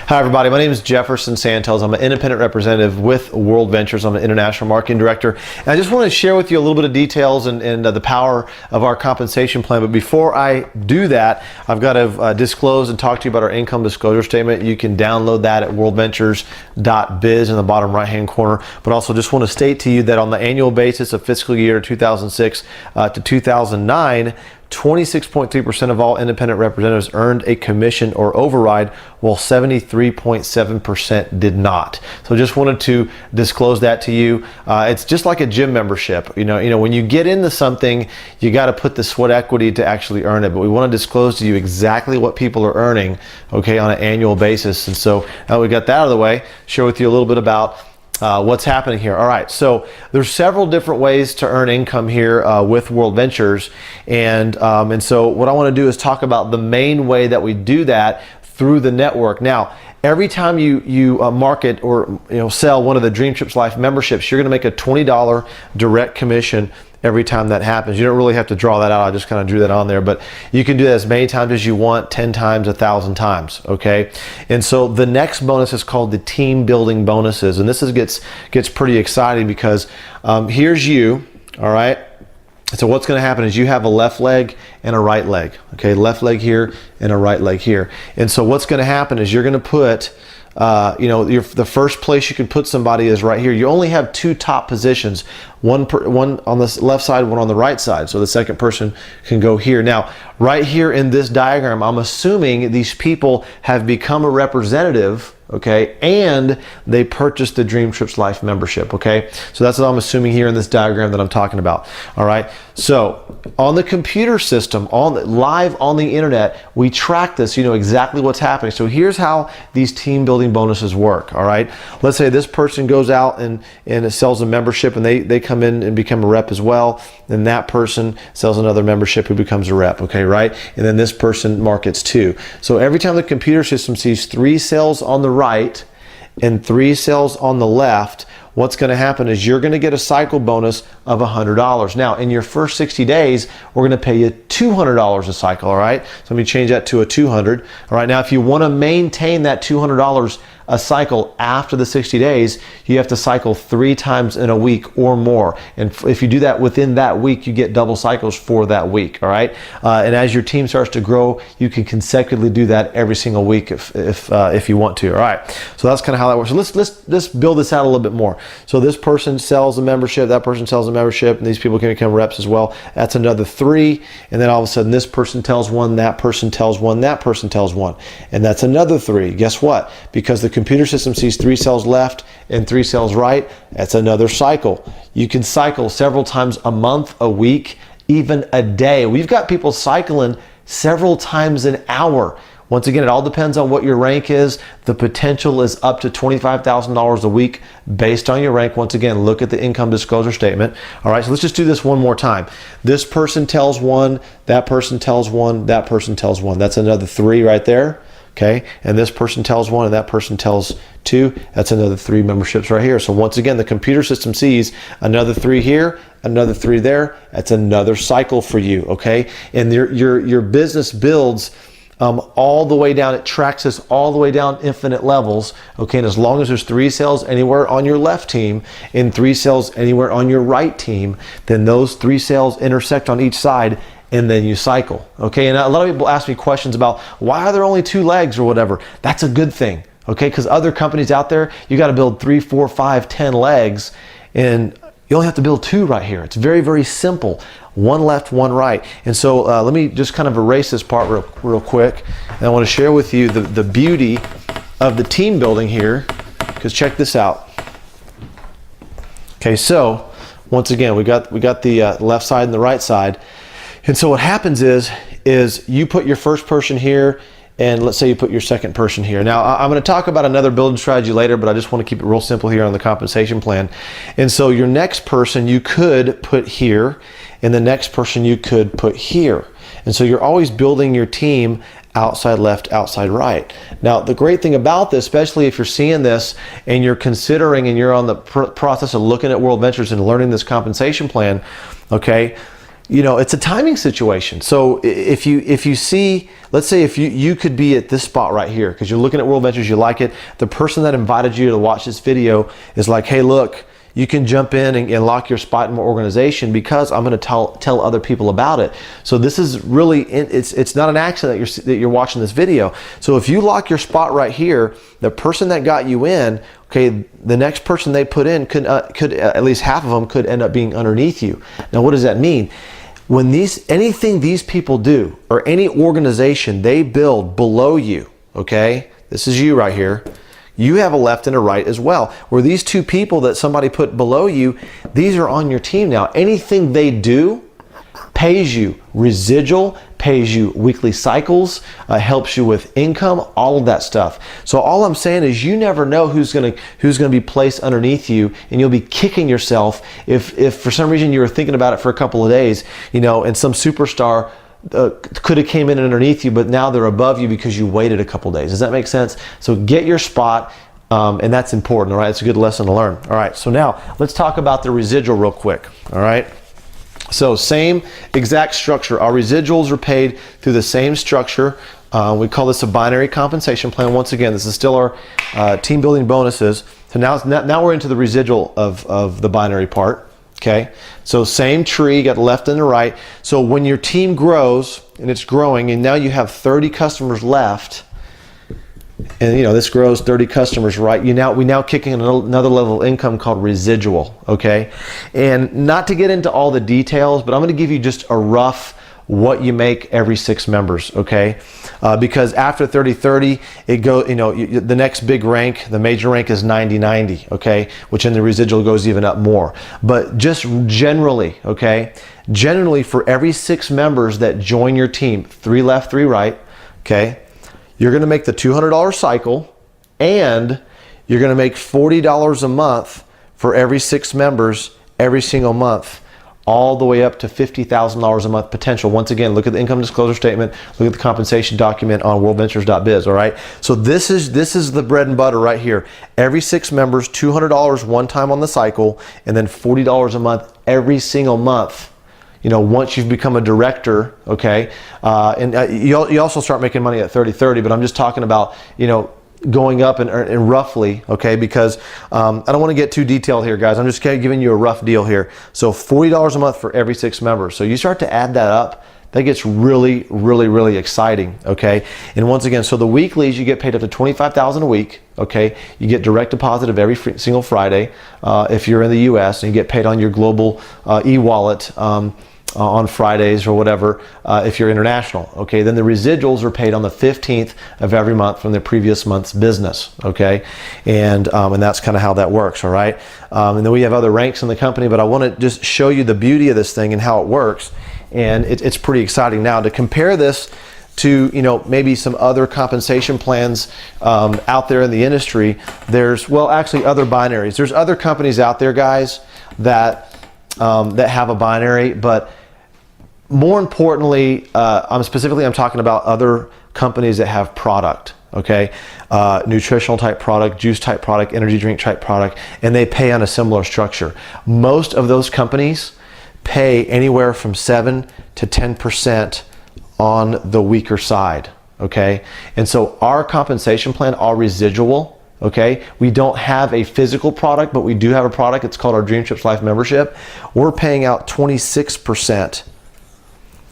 Hi everybody, my name is Jefferson Santos. I'm an independent representative with World Ventures. I'm an international marketing director. And I just want to share with you a little bit of details and the power of our compensation plan. But before I do that, I've got to disclose and talk to you about our income disclosure statement. You can download that at worldventures.biz in the bottom right hand corner. But also just want to state to you that on the annual basis of fiscal year 2006 to 2009, 26.3% of all independent representatives earned a commission or override, while 73.7% did not. So just wanted to disclose that to you. It's just like a gym membership. You know, when you get into something, you got to put the sweat equity to actually earn it. But we want to disclose to you exactly what people are earning, okay, on an annual basis. And so now we got that out of the way, share with you a little bit about what's happening here. All right, so there's several different ways to earn income here with World Ventures, and so what I want to do is talk about the main way that we do that through the network. Now, every time you market or sell one of the Dream Trips Life memberships, you're going to make a $20 direct commission every time that happens. You don't really have to draw that out. I just kind of drew that on there, but you can do that as many times as you want, 10 times, 1,000 times, okay? And so the next bonus is called the team building bonuses. And this gets pretty exciting because here's you, all right? So what's going to happen is you have a left leg and a right leg, okay? Left leg here and a right leg here. And so what's going to happen is you're going to put the first place you can put somebody is right here. You only have two top positions, one on the left side, one on the right side. So the second person can go here. Now, right here in this diagram, I'm assuming these people have become a representative, okay, and they purchased the Dream Trips Life membership, okay? So that's what I'm assuming here in this diagram that I'm talking about, all right? So on the computer system, live on the internet, we track this, you know exactly what's happening. So here's how these team building bonuses work, all right? Let's say this person goes out and sells a membership and they come in and become a rep as well, and that person sells another membership who becomes a rep, okay, right? And then this person markets too. So every time the computer system sees 3 sales on the right and 3 sales on the left, what's going to happen is you're going to get a cycle bonus of $100. Now, in your first 60 days, we're going to pay you $200 a cycle, all right? So let me change that to a 200. All right, now if you want to maintain that $200 a cycle after the 60 days, you have to cycle 3 times in a week or more. And if you do that within that week, you get double cycles for that week, all right? And as your team starts to grow, you can consecutively do that every single week if you want to, all right? So that's kind of how that works. So let's build this out a little bit more. So this person sells a membership, that person sells a membership, and these people can become reps as well. That's another 3, and then all of a sudden this person tells 1, that person tells 1, that person tells 1, and that's another 3. Guess what? Because the computer system sees 3 cells left and 3 cells right, that's another cycle. You can cycle several times a month, a week, even a day. We've got people cycling several times an hour. Once again, it all depends on what your rank is. The potential is up to $25,000 a week based on your rank. Once again, look at the income disclosure statement. All right, so let's just do this one more time. This person tells 1, that person tells 1, that person tells 1. That's another 3 right there. Okay, and this person tells 1 and that person tells 2. That's another 3 memberships right here. So once again, the computer system sees another 3 here, another 3 there. That's another cycle for you, okay? And your business builds all the way down. It tracks this all the way down infinite levels, okay? And as long as there's 3 cells anywhere on your left team and 3 cells anywhere on your right team, then those 3 cells intersect on each side, and then you cycle, okay? And a lot of people ask me questions about why are there only 2 legs or whatever. That's a good thing, okay? Because other companies out there, you got to build 3, 4, 5, 10 legs, and you only have to build 2 right here. It's very, very simple. 1 left, 1 right. And so let me just kind of erase this part real quick. And I want to share with you the beauty of the team building here, because check this out. Okay, so once again, we got the left side and the right side. And so what happens is you put your first person here, and let's say you put your second person here. Now, I'm going to talk about another building strategy later, but I just want to keep it real simple here on the compensation plan. And so your next person you could put here, and the next person you could put here. And so you're always building your team outside left, outside right. Now, the great thing about this, especially if you're seeing this and you're considering and you're on the process of looking at World Ventures and learning this compensation plan, okay, it's a timing situation. So if you see, let's say if you could be at this spot right here because you're looking at World Ventures, you like it. The person that invited you to watch this video is like, hey, look, you can jump in and lock your spot in my organization because I'm going to tell other people about it. So this is really, it's not an accident that you're watching this video. So if you lock your spot right here, the person that got you in, okay, the next person they put in could at least half of them could end up being underneath you. Now, what does that mean? When anything these people do or any organization they build below you, okay, this is you right here. You have a left and a right as well. Where these two people that somebody put below you, these are on your team now. Anything they do pays you residual, pays you weekly cycles, helps you with income, all of that stuff. So all I'm saying is you never know who's gonna be placed underneath you, and you'll be kicking yourself if for some reason you were thinking about it for a couple of days, and some superstar could have came in underneath you, but now they're above you because you waited a couple days. Does that make sense? So get your spot, and that's important. All right, it's a good lesson to learn. All right, so now let's talk about the residual real quick. All right, so same exact structure. Our residuals are paid through the same structure. We call this a binary compensation plan. Once again, this is still our team building bonuses. So now we're into the residual of the binary part. Okay, so same tree, got the left and the right. So when your team grows and it's growing, and now you have 30 customers left, and this grows 30 customers, right? We now kick in another level of income called residual. Okay, and not to get into all the details, but I'm going to give you just a rough what you make every 6 members, okay? Because after 30-30, it go, the next big rank, the major rank is 90-90, okay? Which in the residual goes even up more. But just generally, okay? Generally for every 6 members that join your team, 3 left, 3 right, okay? You're gonna make the $200 cycle, and you're gonna make $40 a month for every 6 members every single month, all the way up to $50,000 a month potential. Once again, look at the income disclosure statement, look at the compensation document on worldventures.biz, all right? So this is the bread and butter right here. Every 6 members, $200 one time on the cycle, and then $40 a month every single month. Once you've become a director, okay? You also start making money at 30-30, but I'm just talking about, going up and roughly, okay, because I don't want to get too detailed here, guys. I'm just kind of giving you a rough deal here. So $40 a month for every 6 members. So you start to add that up, that gets really, really, really exciting, okay? And once again, so the weeklies, you get paid up to $25,000 a week, okay? You get direct deposit of every single Friday if you're in the US, and you get paid on your global e-wallet on Fridays or whatever if you're international, okay? Then the residuals are paid on the 15th of every month from the previous month's business, okay? And that's kind of how that works, all right? And then we have other ranks in the company, but I want to just show you the beauty of this thing and how it works, and it's pretty exciting. Now, to compare this to maybe some other compensation plans out there in the industry, there's actually other binaries. There's other companies out there, guys, that have a binary, but more importantly, I'm talking about other companies that have product, okay? Nutritional type product, juice type product, energy drink type product, and they pay on a similar structure. Most of those companies pay anywhere from 7 to 10% on the weaker side, okay? And so our compensation plan, our residual, okay, we don't have a physical product, but we do have a product. It's called our Dream Trips Life membership. We're paying out 26%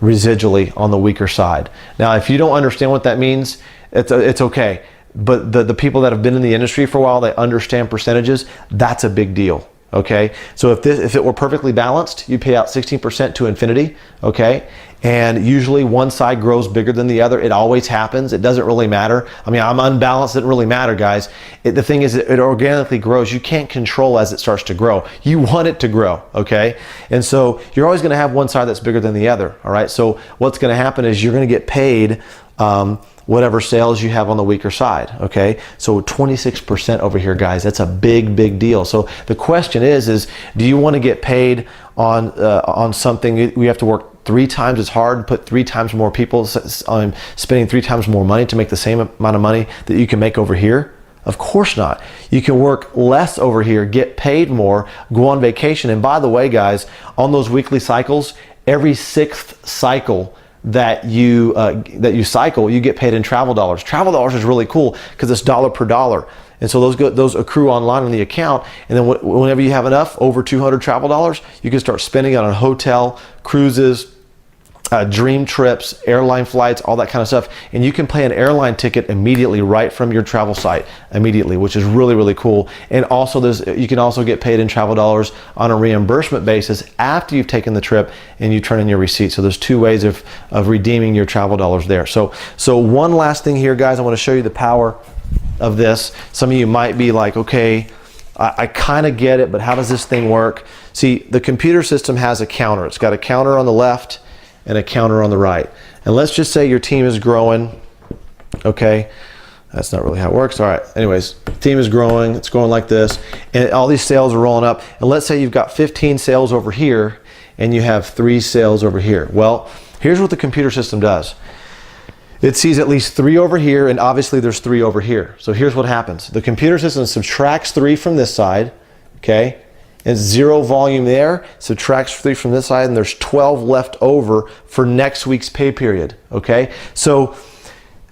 residually on the weaker side. Now, if you don't understand what that means, it's okay. But the people that have been in the industry for a while, they understand percentages. That's a big deal. Okay, so if it were perfectly balanced, you pay out 16% to infinity, okay? And usually one side grows bigger than the other. It always happens. It doesn't really matter. I mean, I'm unbalanced. It doesn't really matter, guys. The thing is, it organically grows. You can't control as it starts to grow. You want it to grow, okay? And so you're always going to have one side that's bigger than the other, all right? So what's going to happen is you're going to get paid whatever sales you have on the weaker side, okay? So 26% over here, guys, that's a big, big deal. So the question is do you want to get paid on something we have to work 3 times as hard and put 3 times more people on spending 3 times more money to make the same amount of money that you can make over here? Of course not. You can work less over here, get paid more, go on vacation. And by the way, guys, on those weekly cycles, every 6th cycle that you cycle, you get paid in travel dollars. Travel dollars is really cool because it's dollar per dollar. And so those accrue online on the account. And then whenever you have enough, over 200 travel dollars, you can start spending it on hotel, cruises, dream trips, airline flights, all that kind of stuff. And you can pay an airline ticket immediately right from your travel site immediately, which is really, really cool. And also you can also get paid in travel dollars on a reimbursement basis after you've taken the trip and you turn in your receipt. So there's 2 ways of redeeming your travel dollars there. So one last thing here, guys, I want to show you the power of this. Some of you might be like, okay, I kind of get it, but how does this thing work? See, the computer system has a counter. It's got a counter on the left and a counter on the right. And let's just say your team is growing. Okay, that's not really how it works. All right, anyways, team is growing. It's going like this, and all these sales are rolling up. And let's say you've got 15 sales over here, and you have 3 sales over here. Well, here's what the computer system does. It sees at least 3 over here, and obviously there's 3 over here. So here's what happens. The computer system subtracts 3 from this side, okay? And 0 volume there, subtracts 3 from this side, and there's 12 left over for next week's pay period, okay? So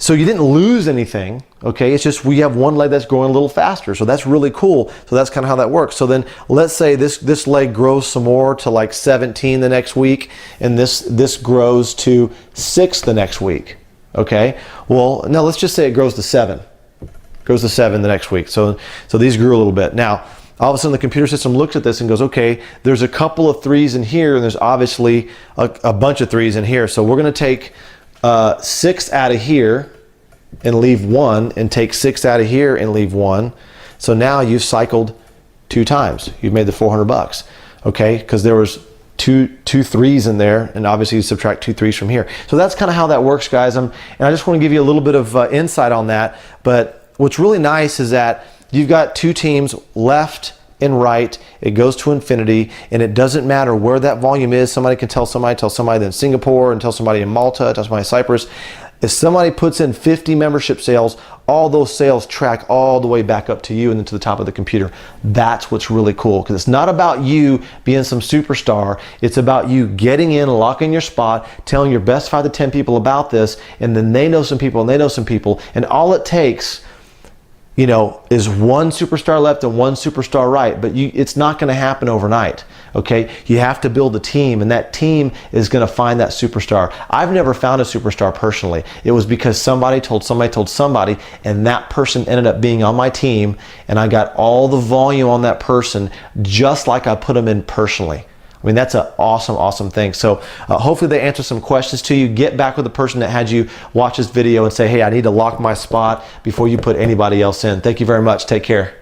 you didn't lose anything, okay? It's just we have one leg that's growing a little faster, so that's really cool. So that's kind of how that works. So then let's say this leg grows some more to like 17 the next week, and this grows to 6 the next week, okay? Well, now let's just say it grows to 7. Grows to 7 the next week. So these grew a little bit. Now, all of a sudden the computer system looks at this and goes, okay, there's a couple of 3s in here, and there's obviously a bunch of 3s in here. So we're going to take 6 out of here and leave 1, and take 6 out of here and leave 1. So now you've cycled 2 times. You've made the $400, okay? Because there was two 3s in there, and obviously you subtract 2 3s from here. So that's kind of how that works, guys. And I just want to give you a little bit of insight on that. But what's really nice is that you've got 2 teams, left and right. It goes to infinity, and it doesn't matter where that volume is. Somebody can tell somebody in Singapore, and tell somebody in Malta, tell somebody in Cyprus. If somebody puts in 50 membership sales, all those sales track all the way back up to you and then to the top of the computer. That's what's really cool, because it's not about you being some superstar. It's about you getting in, locking your spot, telling your best 5 to 10 people about this, and then they know some people and they know some people, and all it takes, you know, is 1 superstar left and 1 superstar right. But it's not going to happen overnight, okay? You have to build a team, and that team is going to find that superstar. I've never found a superstar personally. It was because somebody told somebody, and that person ended up being on my team, and I got all the volume on that person just like I put them in personally. I mean, that's an awesome, awesome thing. So hopefully they answer some questions to you. Get back with the person that had you watch this video and say, hey, I need to lock my spot before you put anybody else in. Thank you very much. Take care.